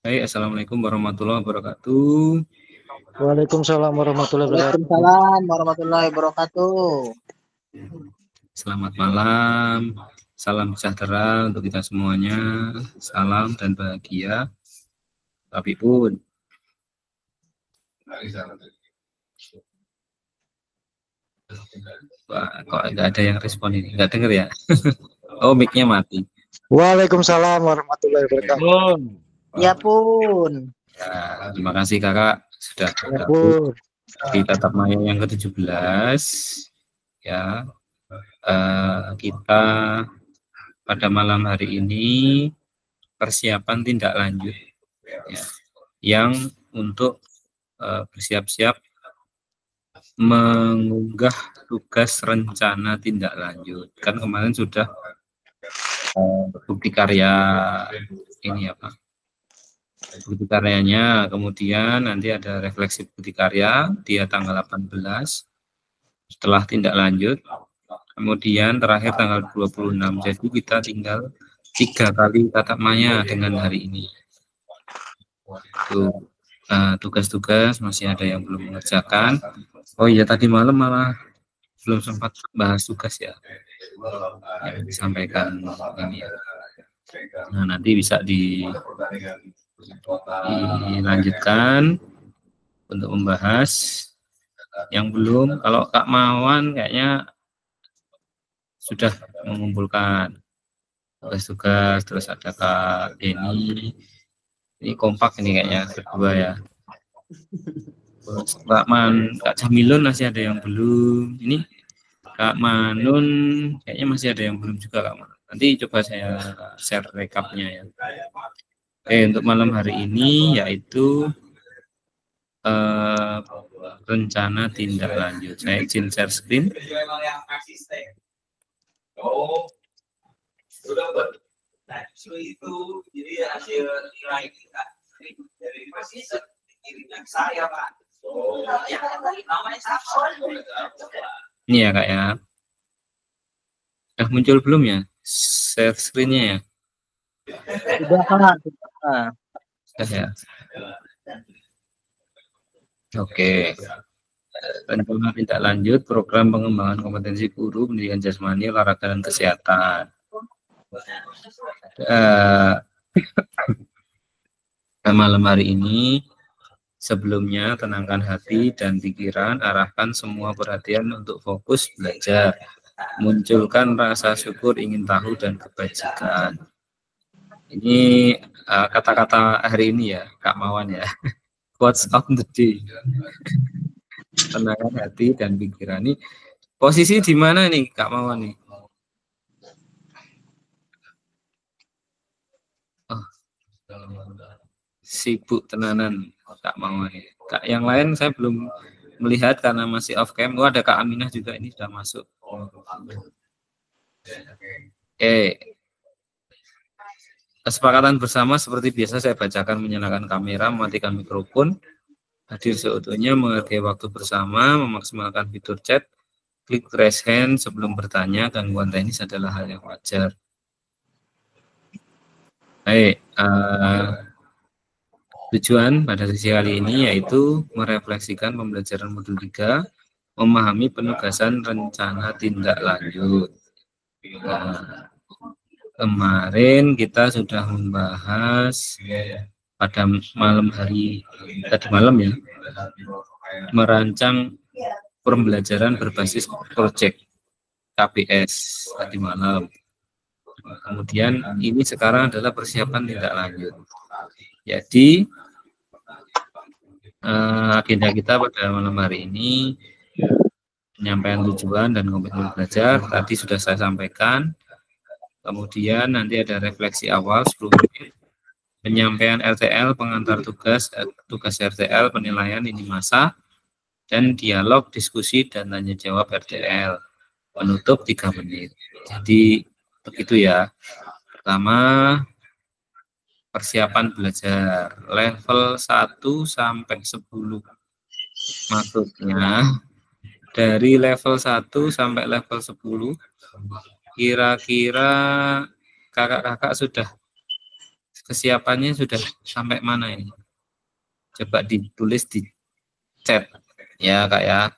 Hai, assalamualaikum warahmatullahi wabarakatuh. Waalaikumsalam warahmatullahi wabarakatuh. Waalaikumsalam warahmatullahi wabarakatuh. Selamat malam, salam sejahtera untuk kita semuanya, salam dan bahagia. Tapi pun, wah, kok nggak ada yang respon ini? Nggak denger ya? Oh, mic-nya mati. Waalaikumsalam warahmatullahi wabarakatuh. Ya pun. Ya, terima kasih kakak sudah Ya pun. di tatap maya yang ke-17. Ya, kita pada malam hari ini persiapan tindak lanjut ya, yang untuk bersiap-siap mengunggah tugas rencana tindak lanjut. Kan kemarin sudah bukti karya ini apa? Bukti karyanya, kemudian nanti ada refleksi bukti karya dia tanggal 18 setelah tindak lanjut, kemudian terakhir tanggal 26. Jadi kita tinggal 3 kali tatap maya dengan hari ini. Tugas-tugas masih ada yang belum mengerjakan. Oh iya, tadi malam malah belum sempat bahas tugas ya, yang disampaikan ini ya. Nah, nanti bisa dilanjutkan untuk membahas yang belum. Kalau Kak Mawan kayaknya sudah mengumpulkan tugas-tugas, terus ada Kak Denny, ini kompak ini kayaknya berdua ya. Kak Jamilun masih ada yang belum. Ini Kak Manun kayaknya masih ada yang belum juga Kak Manun. Nanti coba saya share rekapnya ya. Oke, untuk malam hari ini yaitu rencana tindak lanjut. Saya izin share screen. Itu jadi hasil nilai kita dari saya Pak. Ini ya Kak ya. Sudah muncul belum ya share screen-nya ya? Sudah Kak. Sudah ya. Oke. Rencana tindak lanjut program pengembangan kompetensi guru pendidikan jasmani, olahraga dan kesehatan. Malam hari ini sebelumnya tenangkan hati dan pikiran, arahkan semua perhatian untuk fokus belajar, munculkan rasa syukur, ingin tahu dan kebajikan. Ini kata-kata hari ini ya Kak Mawan ya. Quotes of the day. Tenangkan hati dan pikiran. Ini posisi di mana nih Kak Mawan nih? Oh, sibuk tenanan Kak Mawan. Kak yang lain saya belum melihat karena masih off cam. Oh, ada Kak Aminah juga, ini sudah masuk. Kesepakatan bersama seperti biasa saya bacakan, menyalakan kamera, mematikan mikrofon, hadir seutuhnya, menghargai waktu bersama, memaksimalkan fitur chat, klik raise hand sebelum bertanya, gangguan teknis adalah hal yang wajar. Baik, tujuan pada sesi kali ini yaitu merefleksikan pembelajaran modul 3, memahami penugasan rencana tindak lanjut. Nah, kemarin kita sudah membahas pada malam hari tadi malam ya, merancang pembelajaran berbasis proyek KBS tadi malam. Kemudian ini sekarang adalah persiapan tindak lanjut. Jadi agenda kita pada malam hari ini penyampaian tujuan dan komitmen belajar tadi sudah saya sampaikan. Kemudian nanti ada refleksi awal 10 menit, penyampaian RTL, pengantar tugas RTL, penilaian ini masa, dan dialog, diskusi, dan tanya jawab RTL. Penutup 3 menit. Jadi begitu ya. Pertama, persiapan belajar level 1 sampai 10. Maksudnya dari level 1 sampai level 10 kira-kira kakak-kakak sudah kesiapannya sudah sampai mana ini? Coba ditulis di chat ya Kak ya.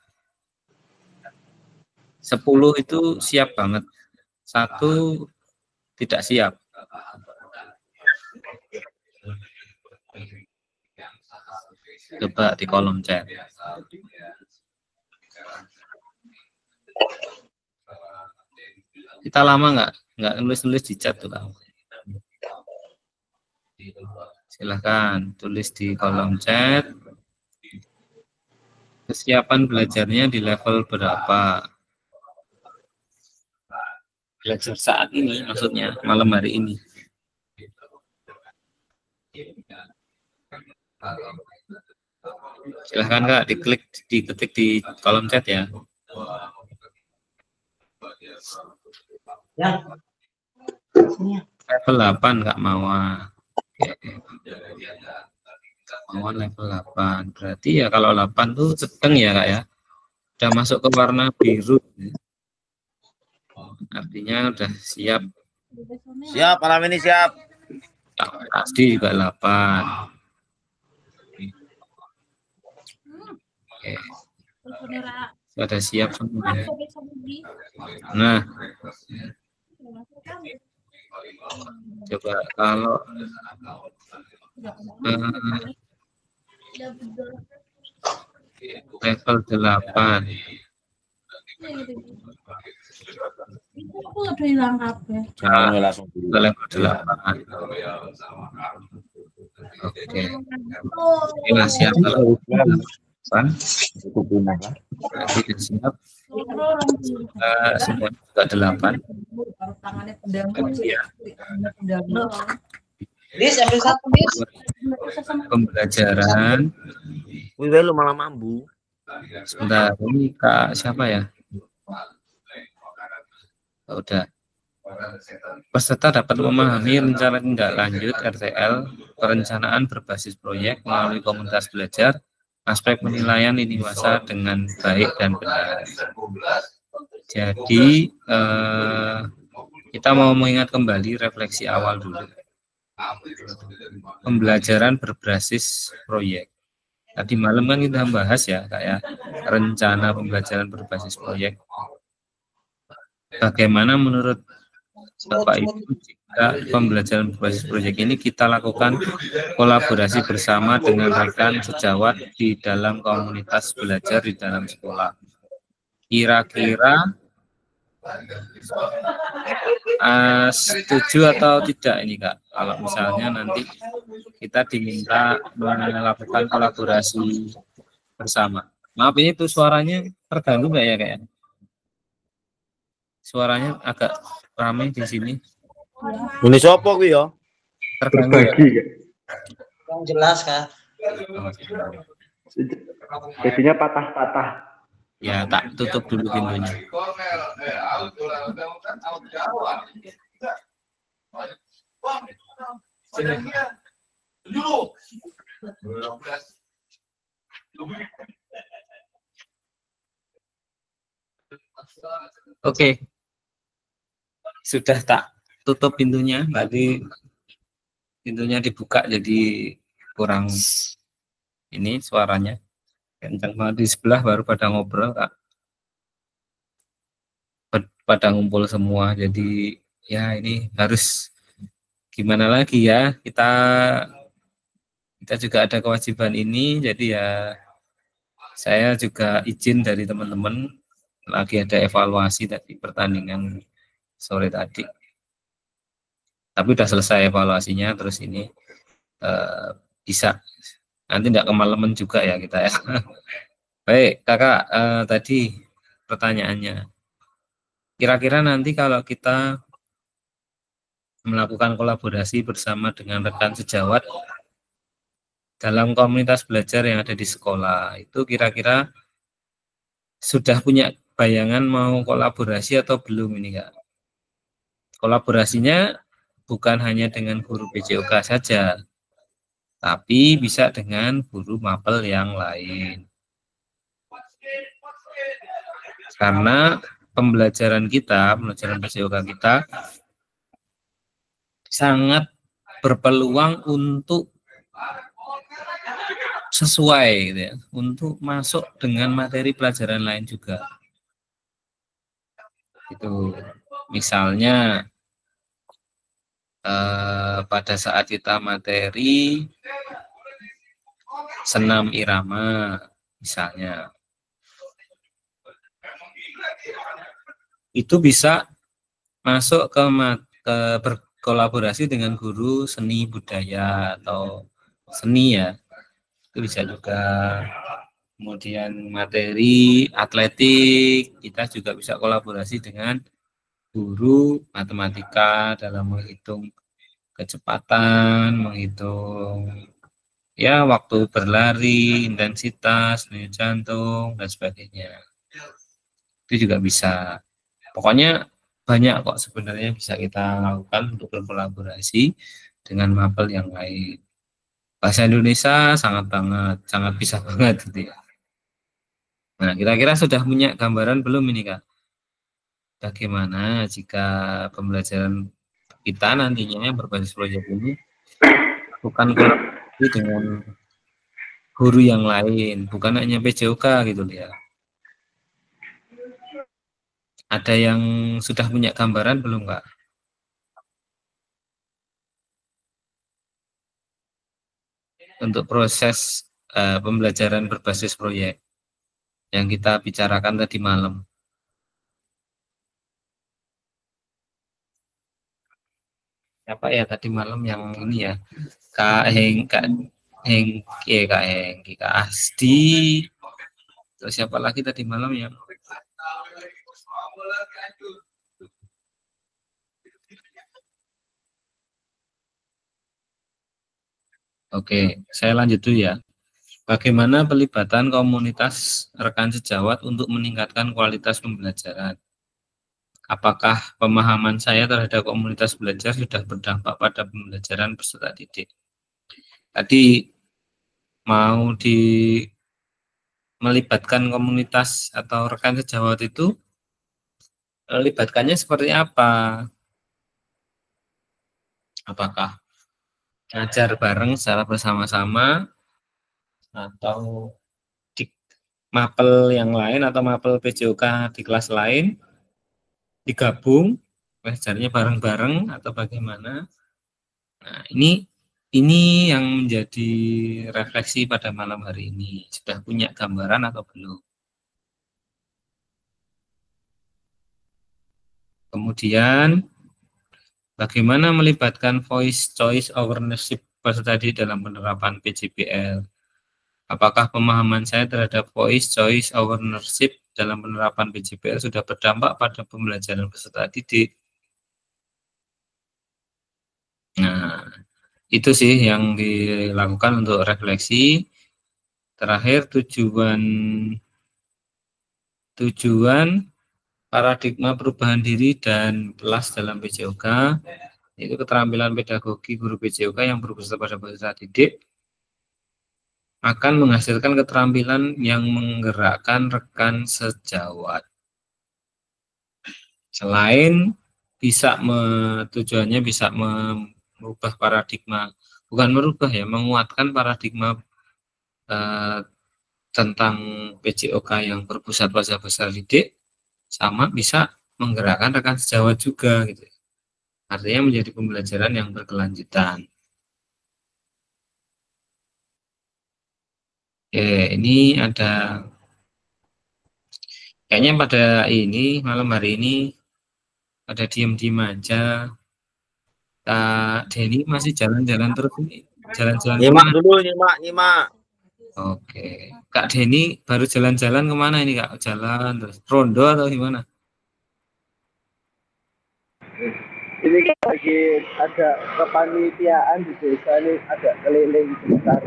10 itu siap banget. 1 tidak siap. Coba di kolom chat. Kita lama nggak nulis di chat tuh Kak. Silahkan tulis di kolom chat. Kesiapan belajarnya di level berapa? Belajar saat ini maksudnya, malam hari ini. Silahkan Kak, diketik di kolom chat ya. Level 8 Kak Mawar. Mawar level 8. Berarti ya kalau 8 tuh sedang ya Kak ya. Udah masuk ke warna biru. Artinya udah siap. Siap, malam ini siap. Pasti juga 8. Oke. Sudah siap semua. Nah, coba kalau level 8 Langsung ke level 8. Oke. Ini siap kalau 8. Berarti siap. Semua juga 8. Ya. Pembelajaran. Wih, lu malah mambu. Sebentar, ini Kak siapa ya? Udah. Peserta dapat memahami rencana tindak lanjut RTL, perencanaan berbasis proyek melalui komunitas belajar, aspek penilaian lini masa dengan baik dan benar. Jadi kita mau mengingat kembali refleksi awal dulu. Pembelajaran berbasis proyek. Tadi malam kan kita bahas ya kayak rencana pembelajaran berbasis proyek. Bagaimana menurut Bapak Ibu jika pembelajaran berbasis proyek ini kita lakukan kolaborasi bersama dengan rekan sejawat di dalam komunitas belajar di dalam sekolah? Kira-kira setuju atau tidak ini Kak? Kalau misalnya nanti kita diminta melakukan kolaborasi bersama. Maaf ini tuh suaranya terganggu nggak ya Kak? Suaranya agak ramai di sini. Ini sopo gue ya? Terganggu ya? Yang jelas Kak. Jadinya patah-patah. Ya tak tutup dulu pintunya. Oke. Sudah tak tutup pintunya, berarti pintunya dibuka jadi kurang ini suaranya kencang banget. Di sebelah baru pada ngobrol Kak, pada ngumpul semua, jadi ya ini harus gimana lagi ya, kita juga ada kewajiban ini, jadi ya saya juga izin dari teman-teman, lagi ada evaluasi tadi pertandingan sore tadi, tapi udah selesai evaluasinya, terus ini bisa nanti tidak kemalaman juga ya kita ya. Baik Kakak, tadi pertanyaannya, kira-kira nanti kalau kita melakukan kolaborasi bersama dengan rekan sejawat dalam komunitas belajar yang ada di sekolah, itu kira-kira sudah punya bayangan mau kolaborasi atau belum ini Kak? Kolaborasinya bukan hanya dengan guru PJOK saja, tapi bisa dengan guru mapel yang lain. Karena pembelajaran PJOK kita sangat berpeluang untuk sesuai gitu ya, untuk masuk dengan materi pelajaran lain juga. Itu misalnya pada saat kita materi senam irama misalnya, itu bisa masuk ke berkolaborasi dengan guru seni budaya atau seni ya, itu bisa juga. Kemudian materi atletik kita juga bisa kolaborasi dengan guru matematika dalam menghitung kecepatan, menghitung ya waktu berlari, intensitas, denyut jantung dan sebagainya. Itu juga bisa. Pokoknya banyak kok sebenarnya bisa kita lakukan untuk berkolaborasi dengan mapel yang lain. Bahasa Indonesia sangat bisa banget gitu ya. Nah, kira-kira sudah punya gambaran belum ini Kak? Bagaimana jika pembelajaran kita nantinya yang berbasis proyek ini bukan kolaborasi dengan guru yang lain, bukan hanya PJOK gitu ya. Ada yang sudah punya gambaran belum Kak? Untuk proses pembelajaran berbasis proyek yang kita bicarakan tadi malam. Siapa ya tadi malam yang ini ya? Kak Hengki, Kak Asdi. Terus siapa lagi tadi malam ya? Oke, saya lanjut dulu ya. Bagaimana pelibatan komunitas rekan sejawat untuk meningkatkan kualitas pembelajaran? Apakah pemahaman saya terhadap komunitas belajar sudah berdampak pada pembelajaran peserta didik? Tadi mau melibatkan komunitas atau rekan sejawat itu, melibatkannya seperti apa? Apakah ngajar bareng secara bersama-sama atau di mapel yang lain atau mapel PJOK di kelas lain digabung belajarnya bareng-bareng atau bagaimana? Nah, ini yang menjadi refleksi pada malam hari ini. Sudah punya gambaran atau belum? Kemudian bagaimana melibatkan voice choice ownership peserta didik dalam penerapan PJBL? Apakah pemahaman saya terhadap voice choice ownership dalam penerapan PJBL sudah berdampak pada pembelajaran peserta didik? Nah, itu sih yang dilakukan untuk refleksi. Terakhir, tujuan paradigma perubahan diri dan kelas dalam PJOK, yaitu keterampilan pedagogi guru PJOK yang berpusat pada peserta didik akan menghasilkan keterampilan yang menggerakkan rekan sejawat. Selain bisa tujuannya bisa merubah paradigma, bukan merubah ya, menguatkan paradigma tentang PJOK yang berpusat pada peserta didik, sama bisa menggerakkan rekan sejawat juga gitu. Artinya menjadi pembelajaran yang berkelanjutan. Ini ada kayaknya pada ini malam hari ini ada diem-diem aja. Kak Denny masih jalan-jalan terus ini. Jalan-jalan nyimak dulu, nyimak. Oke. Kak Denny baru jalan-jalan kemana ini Kak? Jalan terus rondo atau gimana? Ini lagi ada kepanitiaan di desa ini, agak keliling sebentar.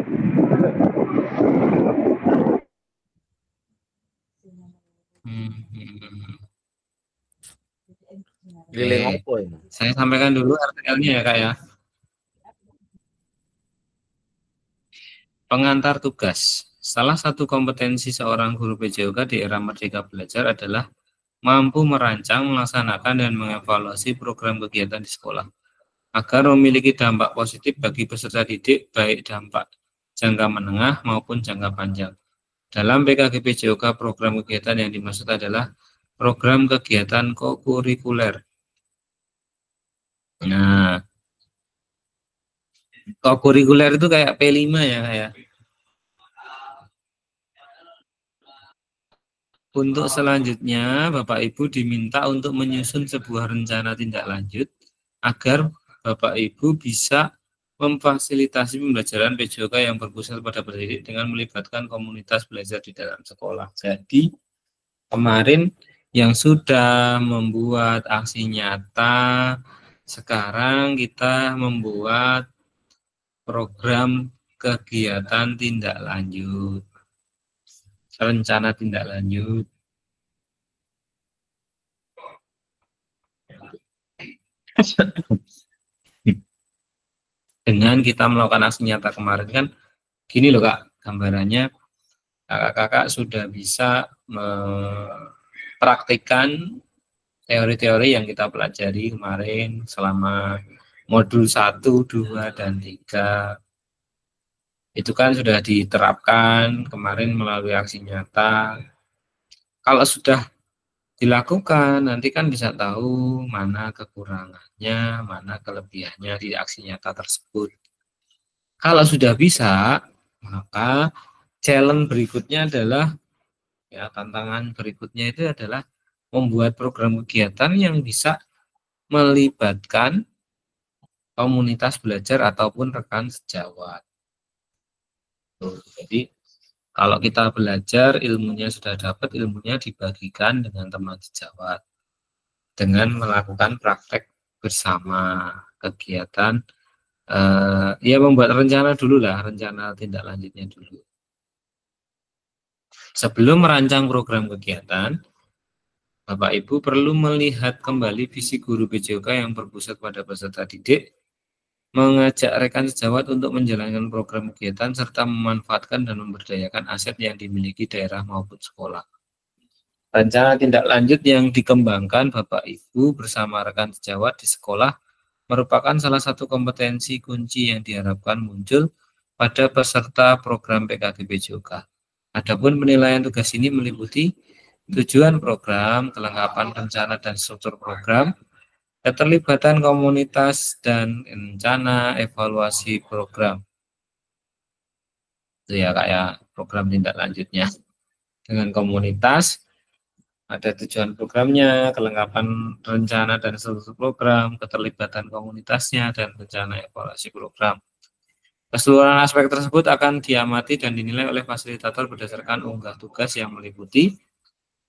Keliling apa ini? Saya sampaikan dulu artikelnya ya Kak ya. Pengantar tugas. Salah satu kompetensi seorang guru PJOK di era Merdeka Belajar adalah mampu merancang, melaksanakan, dan mengevaluasi program kegiatan di sekolah. agar memiliki dampak positif bagi peserta didik, baik dampak jangka menengah maupun jangka panjang. Dalam PKGP JOK, program kegiatan yang dimaksud adalah program kegiatan kokurikuler. Nah, kokurikuler itu kayak P5 ya, kayak. Untuk selanjutnya, Bapak Ibu diminta untuk menyusun sebuah rencana tindak lanjut agar Bapak Ibu bisa memfasilitasi pembelajaran PJOK yang berpusat pada pendidik dengan melibatkan komunitas belajar di dalam sekolah. Jadi, kemarin yang sudah membuat aksi nyata, sekarang kita membuat program kegiatan tindak lanjut. Rencana tindak lanjut. Dengan kita melakukan aksi nyata kemarin kan gini loh Kak, gambarannya kakak-kakak sudah bisa mempraktikkan teori-teori yang kita pelajari kemarin selama modul 1, 2, dan 3. Itu kan sudah diterapkan kemarin melalui aksi nyata. Kalau sudah dilakukan, nanti kan bisa tahu mana kekurangannya, mana kelebihannya di aksi nyata tersebut. Kalau sudah bisa, maka challenge berikutnya adalah, ya tantangan berikutnya itu adalah membuat program kegiatan yang bisa melibatkan komunitas belajar ataupun rekan sejawat. Jadi kalau kita belajar, ilmunya sudah dapat, ilmunya dibagikan dengan teman sejawat dengan melakukan praktek bersama kegiatan. Ya membuat rencana dulu lah, rencana tindak lanjutnya dulu. Sebelum merancang program kegiatan, Bapak Ibu perlu melihat kembali visi guru PJOK yang berpusat pada peserta didik, mengajak rekan sejawat untuk menjalankan program kegiatan serta memanfaatkan dan memberdayakan aset yang dimiliki daerah maupun sekolah. Rencana tindak lanjut yang dikembangkan Bapak Ibu bersama rekan sejawat di sekolah merupakan salah satu kompetensi kunci yang diharapkan muncul pada peserta program PKGP JOK. Adapun penilaian tugas ini meliputi tujuan program, kelengkapan rencana dan struktur program, keterlibatan komunitas, dan rencana evaluasi program. Itu ya kayak program tindak lanjutnya. Dengan komunitas, ada tujuan programnya, kelengkapan rencana dan struktur program, keterlibatan komunitasnya, dan rencana evaluasi program. Keseluruhan aspek tersebut akan diamati dan dinilai oleh fasilitator berdasarkan unggah tugas yang meliputi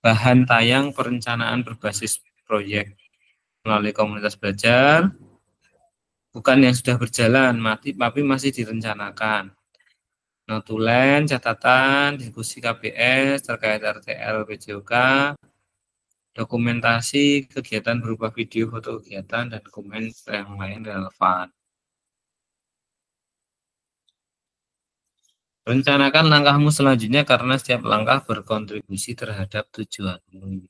bahan tayang perencanaan berbasis proyek melalui komunitas belajar, bukan yang sudah berjalan, tapi masih direncanakan. Notulen, catatan, diskusi KBS terkait RTL PJOK, dokumentasi kegiatan berupa video, foto kegiatan, dan dokumen yang lain relevan. Rencanakan langkahmu selanjutnya karena setiap langkah berkontribusi terhadap tujuanmu.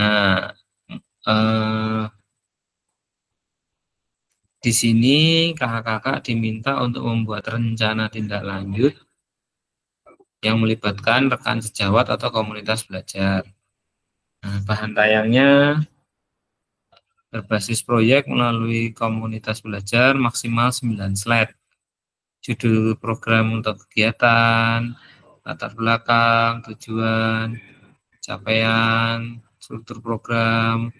Nah, di sini kakak-kakak diminta untuk membuat rencana tindak lanjut yang melibatkan rekan sejawat atau komunitas belajar. Nah, bahan tayangnya berbasis proyek melalui komunitas belajar maksimal 9 slide. Judul program untuk kegiatan, latar belakang, tujuan, capaian, struktur program,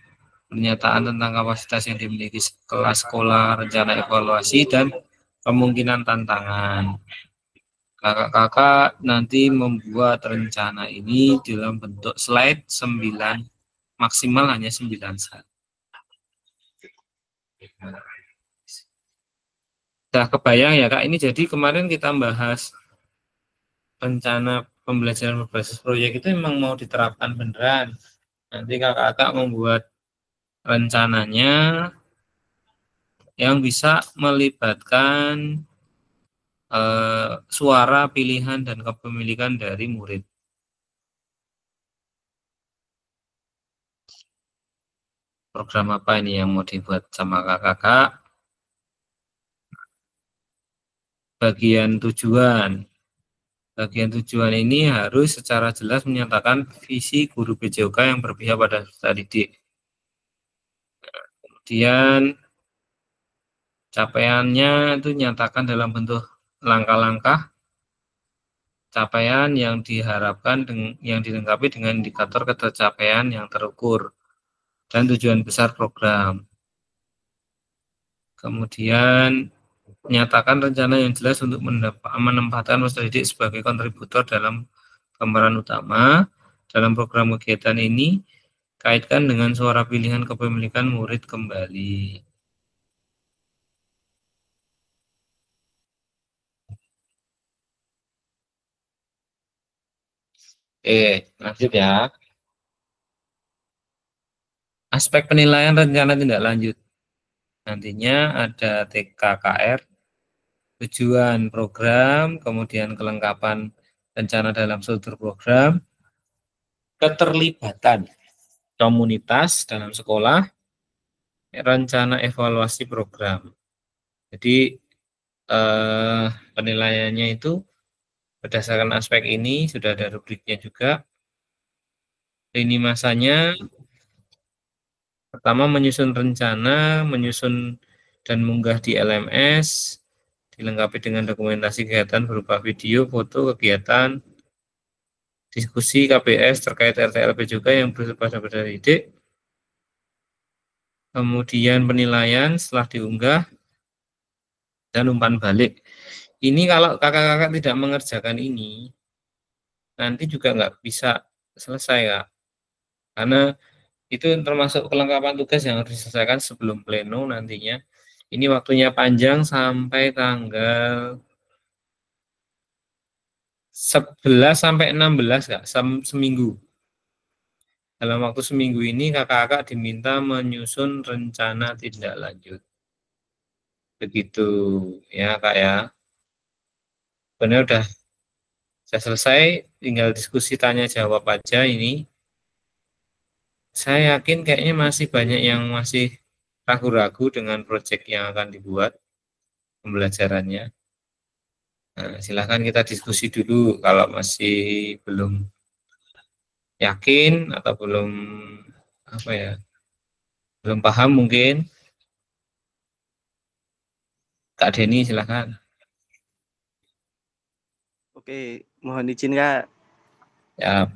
pernyataan tentang kapasitas yang dimiliki kelas sekolah, rencana evaluasi, dan kemungkinan tantangan. Kakak-kakak nanti membuat rencana ini dalam bentuk slide 9, maksimal hanya 9 slide. Sudah kebayang ya Kak, ini jadi kemarin kita bahas rencana pembelajaran berbasis proyek itu memang mau diterapkan beneran. Nanti kakak-kakak membuat rencananya yang bisa melibatkan suara, pilihan, dan kepemilikan dari murid. Program apa ini yang mau dibuat sama kakak-kakak? bagian tujuan. Bagian tujuan ini harus secara jelas menyatakan visi guru PJOK yang berpihak pada peserta didik. Kemudian capaiannya itu nyatakan dalam bentuk langkah-langkah capaian yang diharapkan yang dilengkapi dengan indikator ketercapaian yang terukur dan tujuan besar program. Kemudian menyatakan rencana yang jelas untuk menempatkan peserta didik sebagai kontributor dalam gambaran utama dalam program kegiatan ini, kaitkan dengan suara pilihan kepemilikan murid kembali. Lanjut ya. Aspek penilaian rencana tindak lanjut. Nantinya ada TKKR, tujuan program, kemudian kelengkapan rencana dalam struktur program, keterlibatan komunitas dalam sekolah, rencana evaluasi program. Jadi penilaiannya itu berdasarkan aspek ini sudah ada rubriknya juga. Lini masanya pertama menyusun rencana, menyusun dan munggah di LMS, dilengkapi dengan dokumentasi kegiatan berupa video, foto kegiatan, diskusi KBS terkait RTLP juga yang bersifat pada didik. Kemudian penilaian setelah diunggah dan umpan balik. Ini kalau kakak-kakak tidak mengerjakan ini, nanti juga nggak bisa selesai, Kak. Karena itu termasuk kelengkapan tugas yang harus diselesaikan sebelum pleno nantinya. Ini waktunya panjang sampai tanggal 11 sampai 16, Kak, seminggu. Dalam waktu seminggu ini kakak-kakak diminta menyusun rencana tindak lanjut. Begitu ya, Kak ya. Benar udah saya selesai, tinggal diskusi tanya jawab aja ini. Saya yakin kayaknya masih banyak yang masih ragu-ragu dengan proyek yang akan dibuat pembelajarannya. Nah, silahkan kita diskusi dulu kalau masih belum yakin atau belum belum paham mungkin. Kak Denny silahkan. Oke, mohon izin Kak. Ya.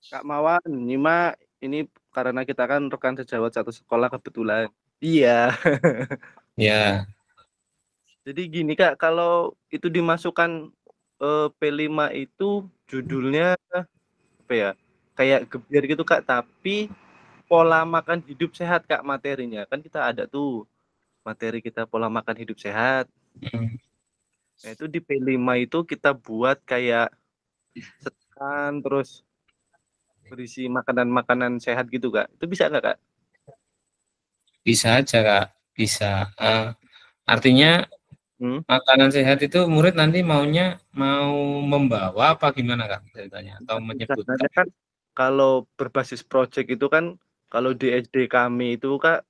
Kak Mawan, nyimak ini karena kita kan rekan sejawat satu sekolah kebetulan. Iya. Ya. Jadi gini Kak, kalau itu dimasukkan P5 itu judulnya apa ya? Kayak gebiar gitu Kak, tapi pola makan hidup sehat Kak materinya. Kan kita ada tuh materi kita pola makan hidup sehat. Nah, itu di P5 itu kita buat kayak setan terus berisi makanan-makanan sehat gitu Kak. Itu bisa nggak Kak? Bisa aja Kak, bisa. Artinya makanan sehat itu murid nanti maunya mau membawa apa gimana Kak ceritanya atau menyebutkan? Kan kalau berbasis project itu kan kalau di SD kami itu Kak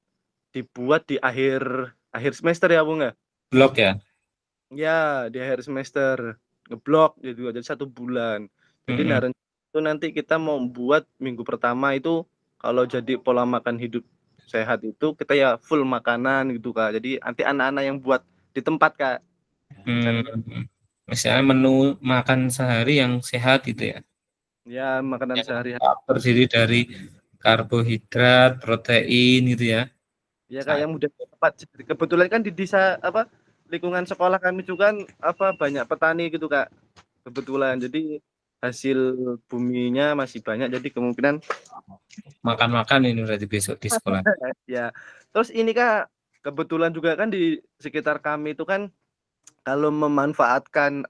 dibuat di akhir semester ya Bung ya? Blok ya? Ya, di akhir semester ngeblok gitu jadi 1 bulan. Jadi itu nanti kita mau buat minggu pertama itu kalau jadi pola makan hidup sehat itu kita ya full makanan gitu Kak. Jadi nanti anak-anak yang buat di tempat Kak. Misalnya menu makan sehari yang sehat gitu ya? Ya, makanan sehari-hari. Terdiri dari karbohidrat, protein gitu ya? Ya Kak, yang mudah dapat. Kebetulan kan di desa lingkungan sekolah kami juga kan banyak petani gitu Kak. Kebetulan jadi hasil buminya masih banyak jadi kemungkinan makan ini berarti besok di sekolah. Ya. Terus ini Kak, kebetulan juga kan di sekitar kami itu kan kalau memanfaatkan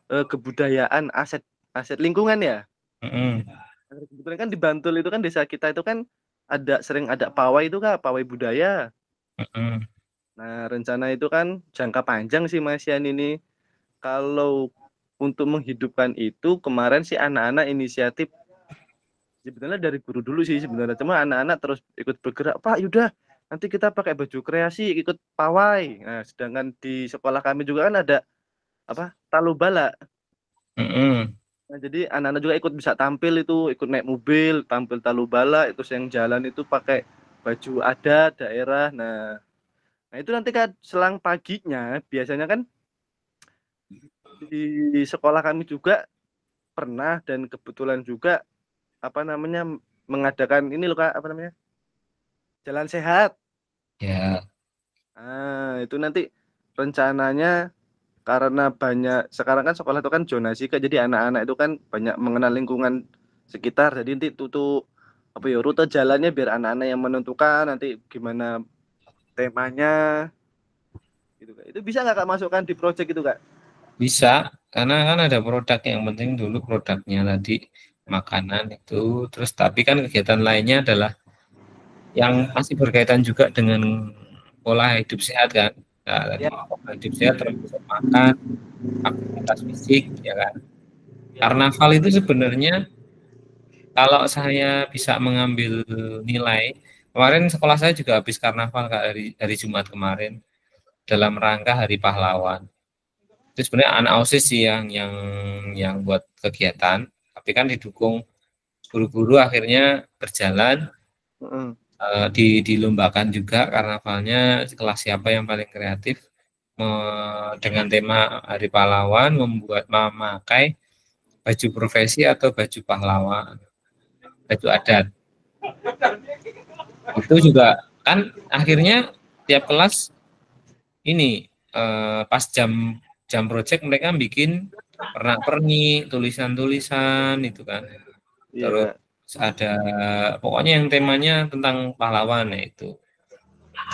kebudayaan aset lingkungan ya. Kebetulan kan di Bantul itu kan desa kita itu kan sering ada pawai itu Kak, pawai budaya. Nah, rencana itu kan jangka panjang sih Mas Yan ini. Kalau untuk menghidupkan itu kemarin sih anak-anak inisiatif sebenarnya dari guru dulu sih sebenarnya. Cuma anak-anak terus ikut bergerak, Pak, yaudah nanti kita pakai baju kreasi ikut pawai. Nah, sedangkan di sekolah kami juga kan ada apa talubala. Nah, jadi anak-anak juga ikut bisa tampil itu, ikut naik mobil, tampil talubala, itu yang jalan itu pakai baju adat daerah. Nah itu nanti kan selang paginya biasanya kan di sekolah kami juga pernah dan kebetulan juga apa namanya mengadakan ini loh Kak, apa namanya? Jalan sehat. Ya. Nah, itu nanti rencananya karena banyak sekarang kan sekolah itu kan zonasi Kak, jadi anak-anak itu kan banyak mengenal lingkungan sekitar. Jadi nanti tutup apa ya rute jalannya biar anak-anak yang menentukan nanti gimana temanya gitu Kak. Itu bisa nggak Kak masukkan di project itu Kak? Bisa, karena kan ada produk yang penting dulu produknya tadi makanan itu, terus tapi kan kegiatan lainnya adalah yang masih berkaitan juga dengan pola hidup sehat kan. Nah, tadi pola hidup sehat termasuk makan, aktivitas fisik, ya kan. Karnaval itu sebenarnya kalau saya bisa mengambil nilai, kemarin sekolah saya juga habis karnaval Kak, hari Jumat kemarin dalam rangka Hari Pahlawan. Itu sebenarnya anak OSIS sih yang buat kegiatan, tapi kan didukung guru-guru akhirnya berjalan dilombakan juga karnavalnya kelas siapa yang paling kreatif dengan tema Hari Pahlawan memakai baju profesi atau baju pahlawan, baju adat. Itu juga kan akhirnya tiap kelas ini pas jam project mereka bikin pernak-pernik, tulisan-tulisan itu kan. Terus ada pokoknya yang temanya tentang pahlawan ya itu.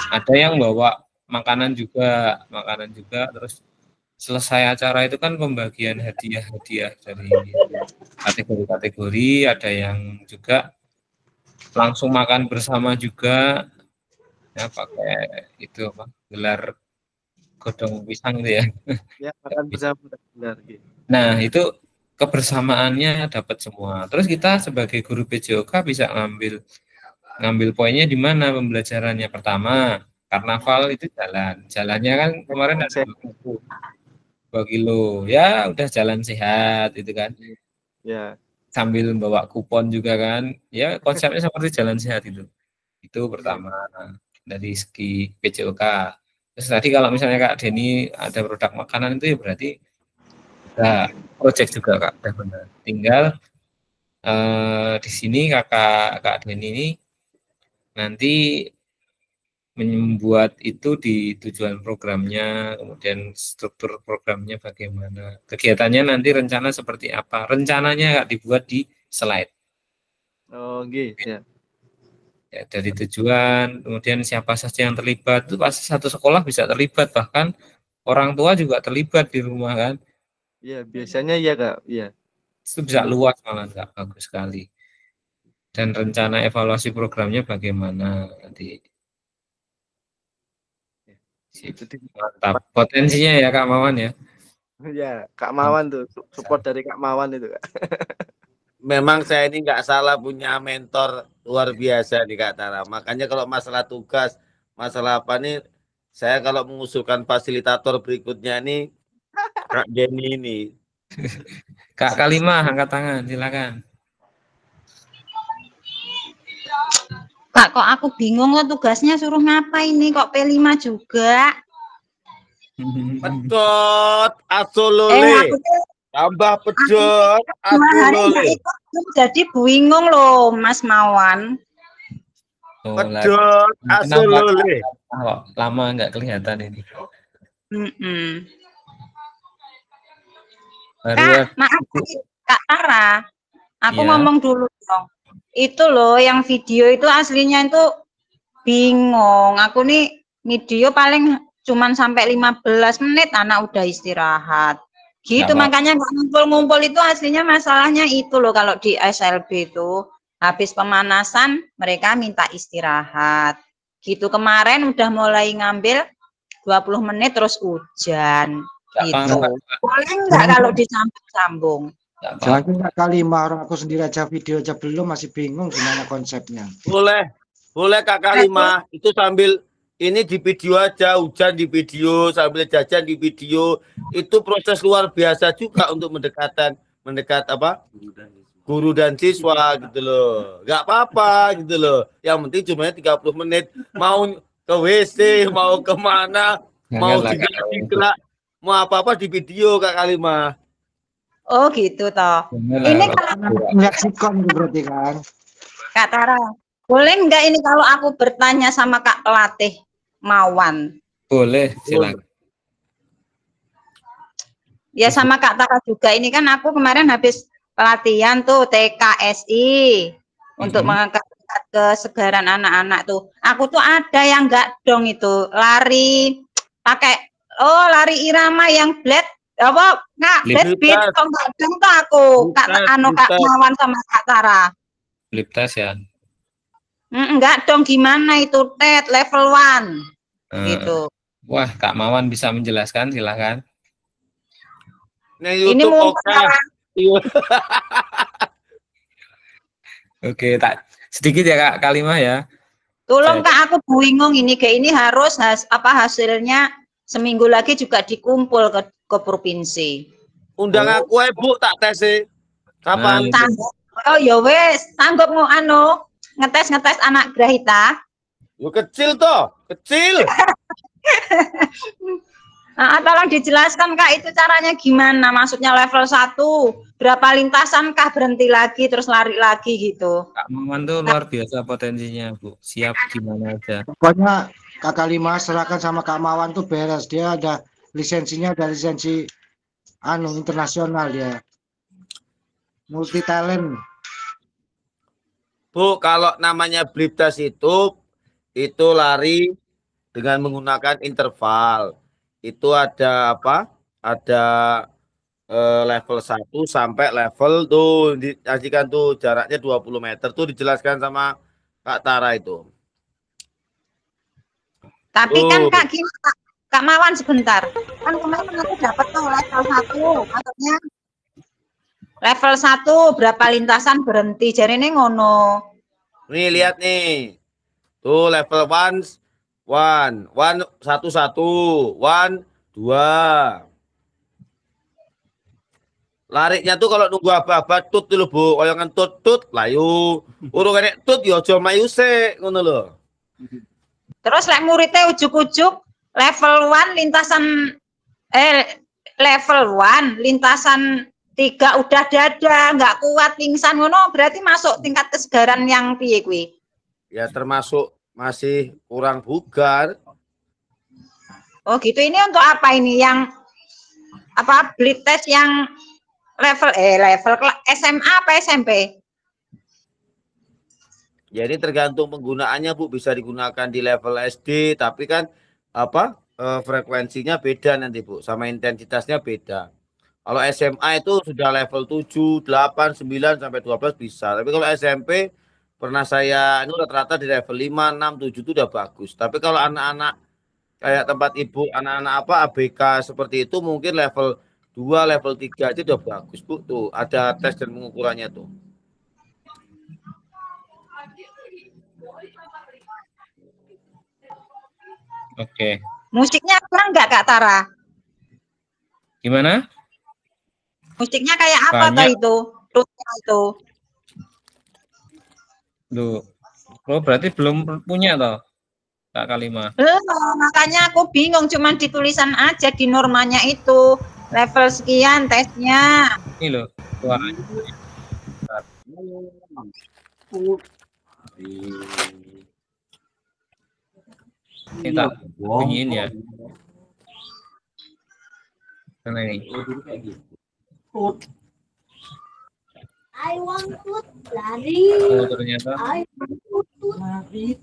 Ada yang bawa makanan juga, terus selesai acara itu kan pembagian hadiah-hadiah dari kategori-kategori, ada yang juga langsung makan bersama juga ya pakai itu apa gelar godong pisang itu ya. Ya, makan bersama benar gitu. Nah, itu kebersamaannya dapat semua. Terus kita sebagai guru PJOK bisa ngambil poinnya di mana pembelajarannya. Pertama, karnaval itu jalannya kan kemarin ada 2 kilo, ya udah jalan sehat itu kan. Ya. Sambil bawa kupon juga kan, ya konsepnya seperti jalan sehat itu pertama dari segi PJOK. Terus tadi kalau misalnya Kak Denny ada produk makanan itu ya berarti ada project juga Kak, udah benar. Tinggal di sini Kak Denny ini nanti membuat itu di tujuan programnya, kemudian struktur programnya bagaimana, kegiatannya nanti rencana seperti apa, rencananya Kak dibuat di slide. Oh gitu ya. Ya, dari tujuan, kemudian siapa saja yang terlibat, itu pasti satu sekolah bisa terlibat, bahkan orang tua juga terlibat di rumah kan. Iya, biasanya ya Kak, iya. Itu bisa luas malah Kak, bagus sekali. Dan rencana evaluasi programnya bagaimana nanti. Mantap. Potensinya ya Kak Mawan ya. Ya, Kak Mawan tuh, support dari Kak Mawan itu Kak. Memang saya ini nggak salah punya mentor luar biasa di Kak Tara. Makanya kalau masalah tugas, masalah apa nih, saya kalau mengusulkan fasilitator berikutnya nih Kak Denny ini. Kak Kalimah angkat tangan, silakan. Kak, kok aku bingung kok tugasnya suruh ngapain nih kok P5 juga. Pedot, asolole. Tambah pedot, asolole. Jadi bingung loh Mas Mawan. Pedot, asolole. Lama nggak kelihatan ini. Kak, maaf Kak Tara, aku ngomong dulu dong. Itu loh yang video itu aslinya itu bingung. Aku nih video paling cuman sampai 15 menit anak udah istirahat. Gitu makanya nggak ngumpul-ngumpul itu aslinya masalahnya itu loh kalau di SLB itu habis pemanasan mereka minta istirahat. Gitu kemarin udah mulai ngambil 20 menit terus hujan. Gitu. Boleh nggak kalau disambung-sambung? Jangan Kak Kalimah, orang aku sendiri aja video aja belum masih bingung gimana konsepnya. Boleh. Boleh Kak Kalimah, itu sambil ini di video aja, hujan di video, sambil jajan di video. Itu proses luar biasa juga untuk mendekat apa? Guru dan siswa gitu loh. Gak apa-apa gitu loh. Yang penting cuma 30 menit. Mau ke WC, mau kemana, mau tidak, mau apa-apa di video Kak Kalimah. Oh gitu toh. Ini kalau nggak sikon berarti kan. Kak Tara, boleh nggak ini kalau aku bertanya sama Kak pelatih Mawan? Boleh, silakan. Ya sama Kak Tara juga. Ini kan aku kemarin habis pelatihan tuh TKSI untuk mengangkat kesegaran anak-anak tuh. Aku tuh ada yang nggak dong itu lari pakai lari irama yang blade apa nggak blade beat kok nggak dong tuh aku Kak Mawan sama Kak Tara. Lip test ya. Enggak dong, gimana itu TET level 1 gitu. Wah, Kak Mawan bisa menjelaskan, silakan. Nah, YouTube Oke, tak sedikit ya Kak Kalimah ya. Tolong Kak, aku bingung ini kayak ini harus hasilnya seminggu lagi juga dikumpul ke provinsi. Undang aku Bu tak tes kapan? Oh ya wes, sanggup ngetes anak Grahita. Lu kecil toh, kecil. Nah, tolong dijelaskan Kak, itu caranya gimana? Maksudnya level 1, berapa lintasan kah berhenti lagi terus lari lagi gitu? Kak Maman tuh luar biasa potensinya, Bu. Siap gimana aja. Pokoknya Kakak 5 serahkan sama Kak Mawan tuh beres. Dia ada lisensinya, ada lisensi internasional dia. Multi talent. Bu, kalau namanya blip test itu lari dengan menggunakan interval. Itu ada apa? Ada level 1 sampai level tuh disajikan tuh jaraknya 20 meter tuh dijelaskan sama Kak Tara itu. Tapi kan Kak Mawan sebentar. Kan kemarin aku dapat tuh level 1, maksudnya level 1 berapa lintasan berhenti. Jadi ini ngono. Nih lihat nih. Tuh level 1 1 1 1 2. Larinya tuh kalau nunggu apa-apa tut dulu Bu, koyangan tut layu. Urung nek tut yo aja mayu sik ngono lho. Terus lek muridnya ujuk-ujuk level 1 lintasan level 1 lintasan 3 udah dada, nggak kuat pingsan ngono, berarti masuk tingkat kesegaran yang piye kuwi? Ya termasuk masih kurang bugar. Oh gitu, ini untuk apa ini yang apa blip test yang level SMA apa SMP? Jadi tergantung penggunaannya Bu, bisa digunakan di level SD tapi kan apa frekuensinya beda nanti Bu, sama intensitasnya beda. Kalau SMA itu sudah level 7, 8, 9 sampai 12 bisa. Tapi kalau SMP pernah saya ini rata-rata di level 5, 6, 7 itu udah bagus. Tapi kalau anak-anak kayak tempat Ibu, anak-anak apa ABK seperti itu mungkin level 2, level 3 aja udah bagus Bu. Tuh ada tes dan pengukurannya tuh. Oke. Musiknya kurang nggak Kak Tara? Gimana? Musiknya kayak apa tuh itu? Itu. Loh, berarti belum punya toh Kak Kalimah? Makanya aku bingung, cuman di tulisan aja di normanya itu level sekian tesnya. Ini loh, wah. Kita bunyiin ya. Karena ini. I want to lari. Oh, ternyata. I want to lari.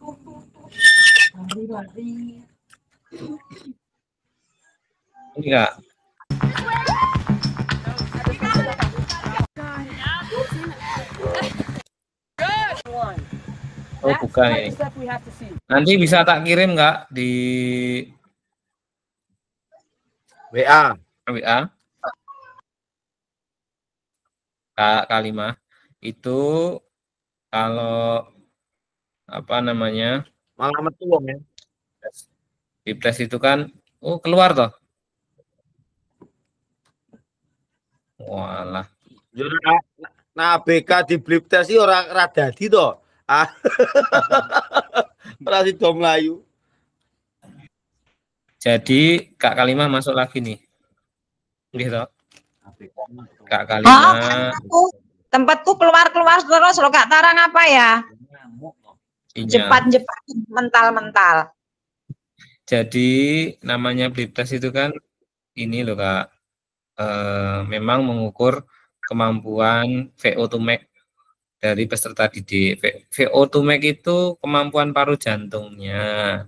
Ini Kak. Oh bukan ini. Nanti bisa tak kirim nggak di WA. Kak Kalimah itu kalau apa namanya? Malah metu wong ya. Biptes itu kan keluar toh. Walah. Yo nah BK di Bliptes iki ora dadi to. Ah. Ora sido mlayu. Jadi Kak Kalimah masuk lagi nih. Nggih toh. Kak Kalimah. Tempatku keluar-keluar terus lo Kak Tara ngapa ya? Iya. Jepat-jepat mental-mental. Jadi namanya Bliptes itu kan ini loh Kak. Memang mengukur kemampuan VO2max dari peserta didik. VO2max itu kemampuan paru jantungnya.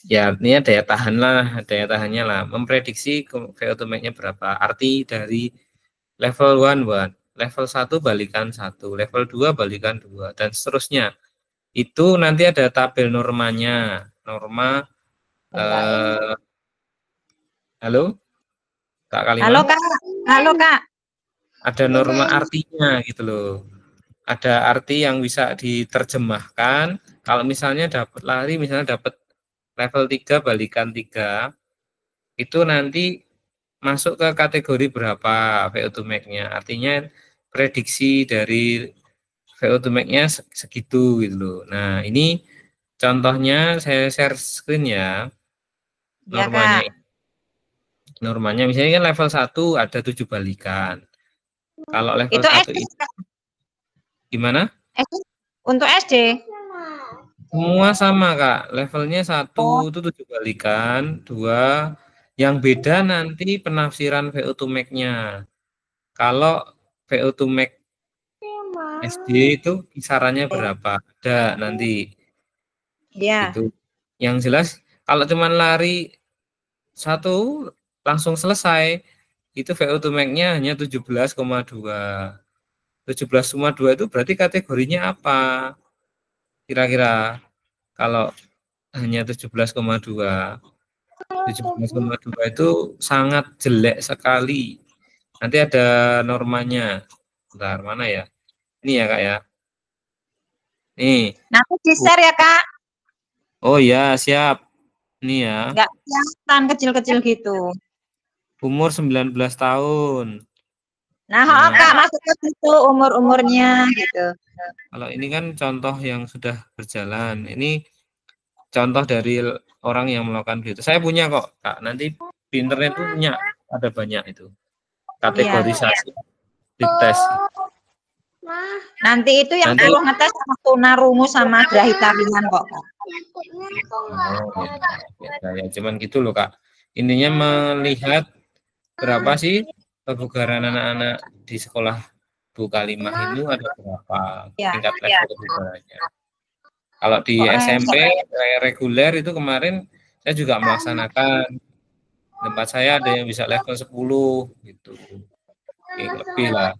Ya, artinya daya tahannya lah. Memprediksi VO2max-nya berapa. Arti dari level 1, level 1 balikan 1, level 2 balikan 2, dan seterusnya. Itu nanti ada tabel normanya. Norma halo? Kak Kalimah? Halo Kak. Halo Kak. Ada norma artinya gitu loh. Ada arti yang bisa diterjemahkan. Kalau misalnya dapat lari, misalnya dapat level 3 balikan 3, itu nanti masuk ke kategori berapa VO2max-nya. Artinya prediksi dari VO2max-nya segitu gitu loh. Nah, ini contohnya saya share screen ya. Normanya. Ya, Kak. Normanya misalnya kan level 1 ada 7 balikan. Kalau level Itu 1 SD, ini gimana? SD. Untuk SD. Semua sama Kak. Levelnya 1 itu 7 balikan, 2 yang beda nanti penafsiran VO2max-nya. Kalau VO2max SD itu kisarannya berapa? Ada nanti. Iya. Itu. Yang jelas kalau cuman lari 1 langsung selesai, itu VO2max-nya hanya 17,2. 17,2 itu berarti kategorinya apa? Kira-kira kalau hanya 17,2. 17,2 itu sangat jelek sekali. Nanti ada normanya. Bentar, mana ya? Ini ya Kak ya. Nih. Nanti di-share ya Kak. Oh ya, siap. Ini ya. Enggak kelihatan kecil-kecil gitu. Umur 19 tahun. Nah, Kak, masuk ke situ umur-umurnya gitu. Kalau ini kan contoh yang sudah berjalan. Ini contoh dari orang yang melakukan gitu. Saya punya kok, Kak. Nanti di internet tuh punya, ada banyak itu. Kategorisasi Bliptes. Nanti itu yang perlu ngetes sama tunarungu sama grahita ringan kok, Kak. Oh, ya, cuman gitu loh, Kak. Intinya melihat berapa sih kebugaran anak-anak di sekolah Bu Kalimah itu ada berapa tingkat level kebugarannya. Kalau di SMP reguler itu kemarin saya juga melaksanakan. Tempat saya ada yang bisa level 10 gitu. Oke, lebih lah.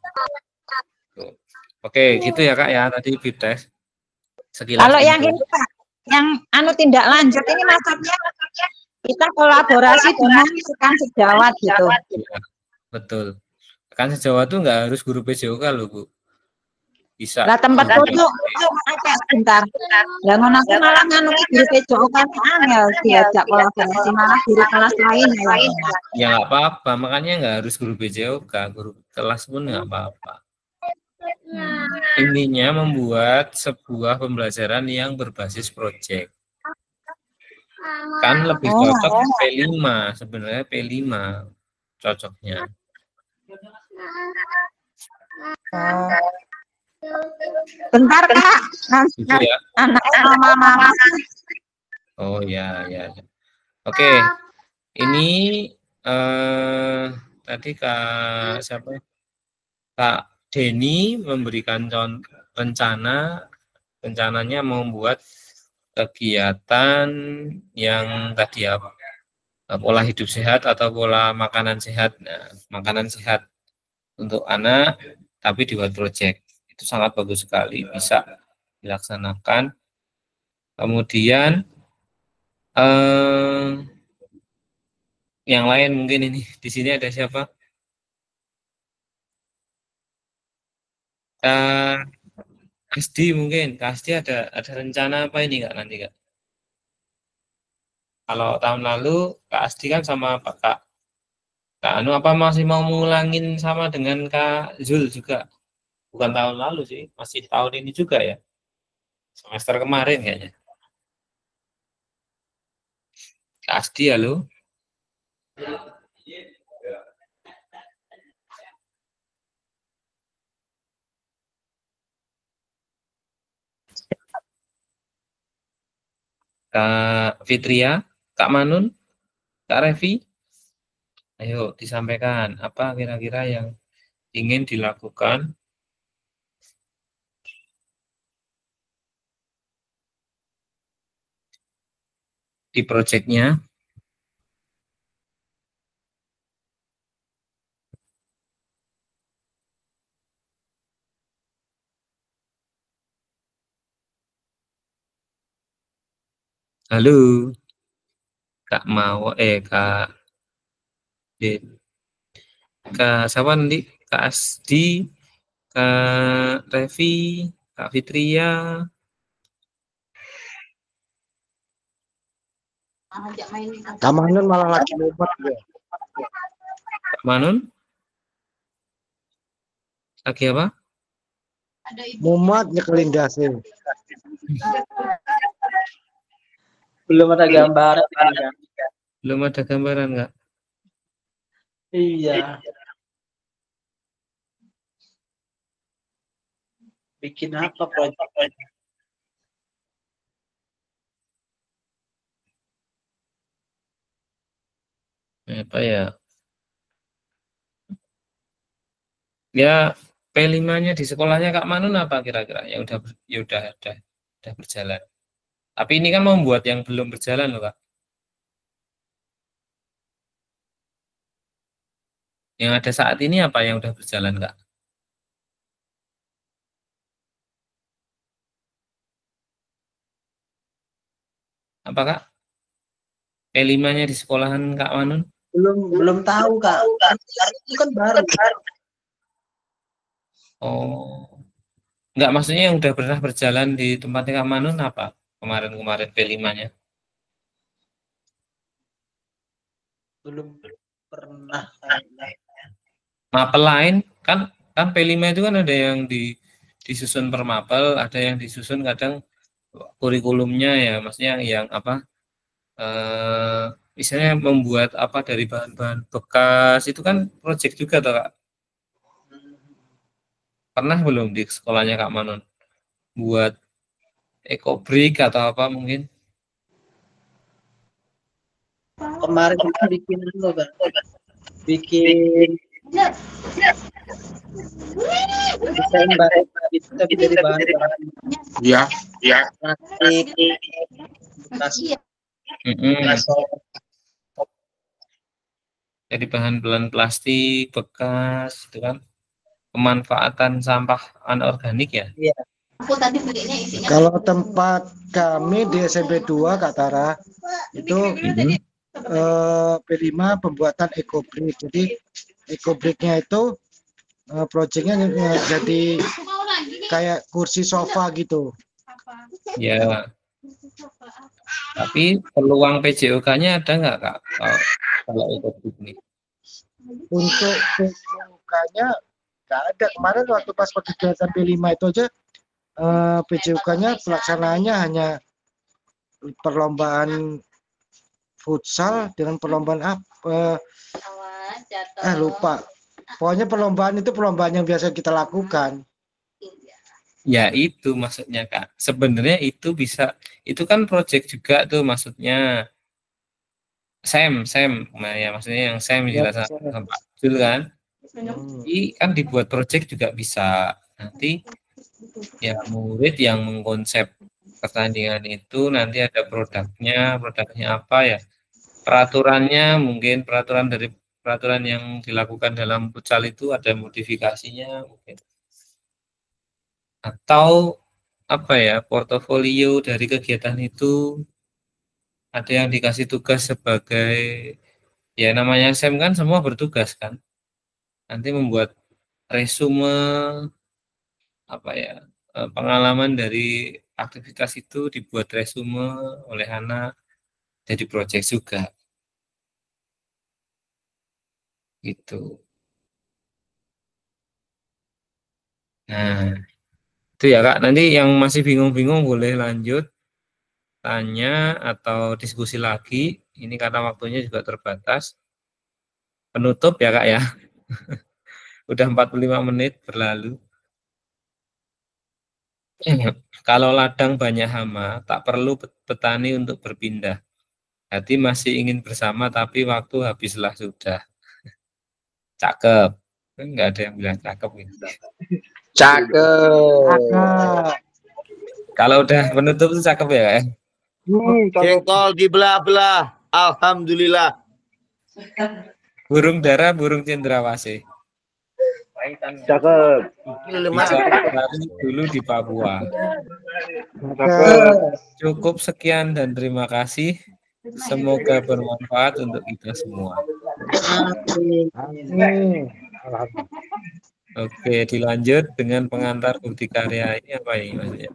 Oke, gitu ya Kak ya tadi Bliptes. Kalau yang ini Kak, yang tindak lanjut ini maksudnya kita kolaborasi dengan rekan sejawat gitu. Ya, betul. Rekan sejawat tuh nggak harus guru PJOK loh Bu. Bisa. Lah tempat foto apa sebentar. Lah ngono aku malah nganu guru PJOK kan angel diajak kolaborasi malah guru kelas lain ya. Ya nggak apa-apa, makanya nggak harus guru PJOK, guru kelas pun nggak apa-apa. Intinya membuat sebuah pembelajaran yang berbasis proyek. Kan lebih cocok P5, sebenarnya P5 cocoknya. Bentar Kak, Gitu ya. anak sama mama. Oh ya. Oke, ini tadi Kak siapa? Kak Denny memberikan rencananya membuat kegiatan yang tadi apa? Pola hidup sehat atau pola makanan sehat. Nah, makanan sehat untuk anak tapi dibuat project. Itu sangat bagus sekali, bisa dilaksanakan. Kemudian yang lain mungkin ini di sini ada siapa? Asdi mungkin, Kak Asdi ada rencana apa ini Kak nanti Kak? Kalau tahun lalu Kak Asdi kan sama Kak Anu apa masih mau ngulangin sama dengan Kak Zul juga? Bukan tahun lalu sih, masih tahun ini juga ya. Semester kemarin kayaknya. Kak Asdi halo. Kak Fitria, Kak Manun, Kak Revi, ayo disampaikan apa kira-kira yang ingin dilakukan di proyeknya. Halo, Kak Kak D, Kak siapa nanti? Kak Asdi, Kak Revi, Kak Fitria. Kak Manun malah lagi mumet ya. Kak Manun? Lagi apa? Mumet nyekelin dasi. Belum ada gambaran. Belum ada gambaran nggak? Iya. Bikin apa proyek? Apa ya? Ya P5-nya di sekolahnya Kak Manun apa kira-kira? Yang udah berjalan. Tapi ini kan membuat yang belum berjalan loh Kak. Yang ada saat ini apa yang udah berjalan Kak? Apa Kak? P5-nya di sekolahan Kak Manun? Belum tahu Kak. Itu kan baru. Oh. Enggak, maksudnya yang udah pernah berjalan di tempatnya Kak Manun apa? Kemarin-kemarin P5-nya. Belum pernah. Mapel lain kan P5 itu kan ada yang disusun per mapel, ada yang disusun kadang kurikulumnya ya, maksudnya yang apa? Misalnya membuat apa dari bahan-bahan bekas itu kan proyek juga toh Kak. Pernah belum di sekolahnya Kak Manon buat ekobrik atau apa mungkin? Kemarin kita bikin dulu Kak. Bikin desain barang itu tapi dari bahan-bahan Ya. plastik, bekas Jadi bahan plastik bekas itu kan pemanfaatan sampah anorganik ya. Iya. Kalau tempat kami di SMP 2 Kak Tara itu P5 pembuatan ekobrik. Jadi ekobriknya itu proyeknya jadi kayak kursi sofa gitu. Ya. Tapi peluang PJOK-nya ada nggak Kak kalau ekobrik ini? Untuk PJOK-nya nggak ada. Kemarin waktu pas kegiatan P5 itu aja PJOK-nya pelaksanaannya hanya perlombaan futsal dengan perlombaan apa? Lupa. Pokoknya perlombaan itu perlombaan yang biasa kita lakukan. Ya itu maksudnya Kak. Sebenarnya itu bisa, itu kan proyek juga tuh maksudnya. Sam, nah ya maksudnya yang Sam dijelaskan sama Pak Jul kan. Jadi kan dibuat proyek juga bisa. Nanti ya murid yang mengkonsep pertandingan itu nanti ada produknya apa ya? Peraturannya mungkin peraturan yang dilakukan dalam futsal itu ada modifikasinya mungkin. Atau apa ya, portofolio dari kegiatan itu ada yang dikasih tugas sebagai ya namanya SEM kan semua bertugas kan. Nanti membuat resume apa ya, pengalaman dari aktivitas itu dibuat resume oleh anak jadi proyek juga. Gitu. Nah, itu ya Kak. Nanti yang masih bingung-bingung boleh lanjut tanya atau diskusi lagi. Ini karena waktunya juga terbatas. Penutup ya Kak ya. Udah 45 menit berlalu. Kalau ladang banyak hama, tak perlu petani untuk berpindah. Hati masih ingin bersama, tapi waktu habislah sudah. Cakep. Enggak ada yang bilang cakep. Gitu. Cakep. Kalau udah penutup itu cakep ya Kak ya? Jengkol dibelah-belah. Alhamdulillah. Burung dara, burung cendrawasih. Cakep. Dulu di Papua. Cukup sekian dan terima kasih. Semoga bermanfaat untuk kita semua. Oke, dilanjut dengan pengantar bukti karya ini apa ini maksudnya?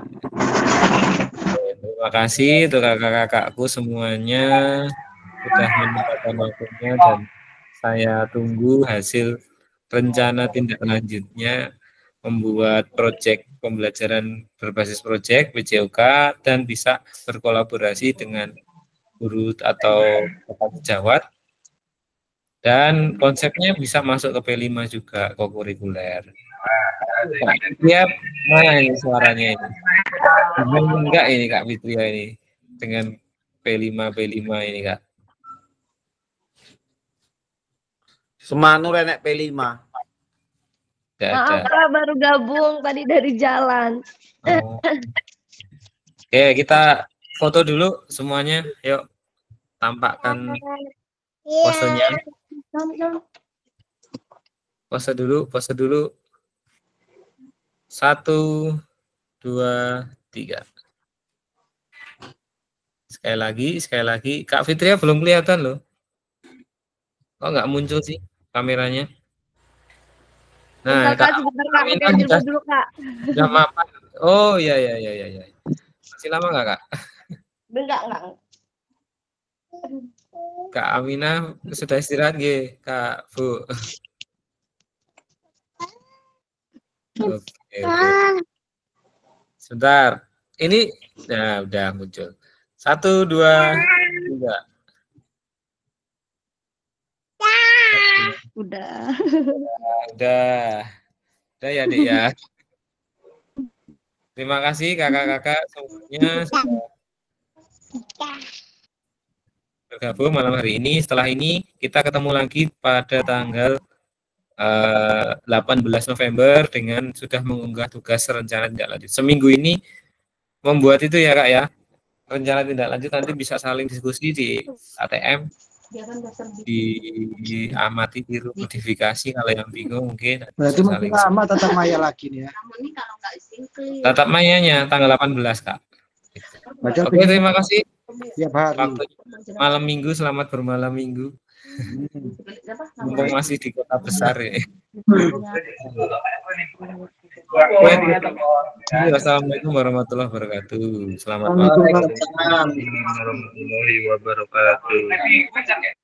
Terima kasih untuk kakak-kakakku semuanya sudah menyempatkan waktunya dan saya tunggu hasil rencana tindak lanjutnya membuat proyek pembelajaran berbasis proyek PJOK dan bisa berkolaborasi dengan guru atau petani Jawa dan konsepnya bisa masuk ke P5 juga kokurikuler. Tiap mana ini suaranya ini? Enggak ini Kak Fitria ini dengan P5 ini Kak. Semanu renek P5. Maaf Kak, baru gabung tadi dari jalan. Oh. Oke, kita foto dulu semuanya. Yuk, tampakkan posenya. Pose dulu. 1, 2, 3. Sekali lagi. Kak Fitria belum kelihatan loh. Kok nggak muncul sih kameranya? Nah, Bentar, Kak, sebentar Kak, kita jemput dulu Kak. Udah mapan. Oh iya. Masih lama nggak Kak? Enggak. Kak Aminah sudah istirahat nggih, Kak Bu. Oke. Sebentar. Ini udah muncul. 1, 2, 3. Udah ya Dik ya. Terima kasih kakak-kakak semuanya sudah bergabung malam hari ini. Setelah ini kita ketemu lagi pada tanggal 18 November dengan sudah mengunggah tugas rencana tindak lanjut. Seminggu ini membuat itu ya Kak ya. Rencana tindak lanjut nanti bisa saling diskusi di ATM. Diamati, tiru, modifikasi kalau yang bingung mungkin. Berarti masih lama tatap maya lagi nih ya. Tatap mayanya tanggal 18 Kak. Oke, terima kasih. Ya, waktu malam minggu, selamat bermalam minggu. Mumpung masih di kota besar ya. Assalamualaikum warahmatullahi wabarakatuh. Selamat malam. Warahmatullahi wabarakatuh.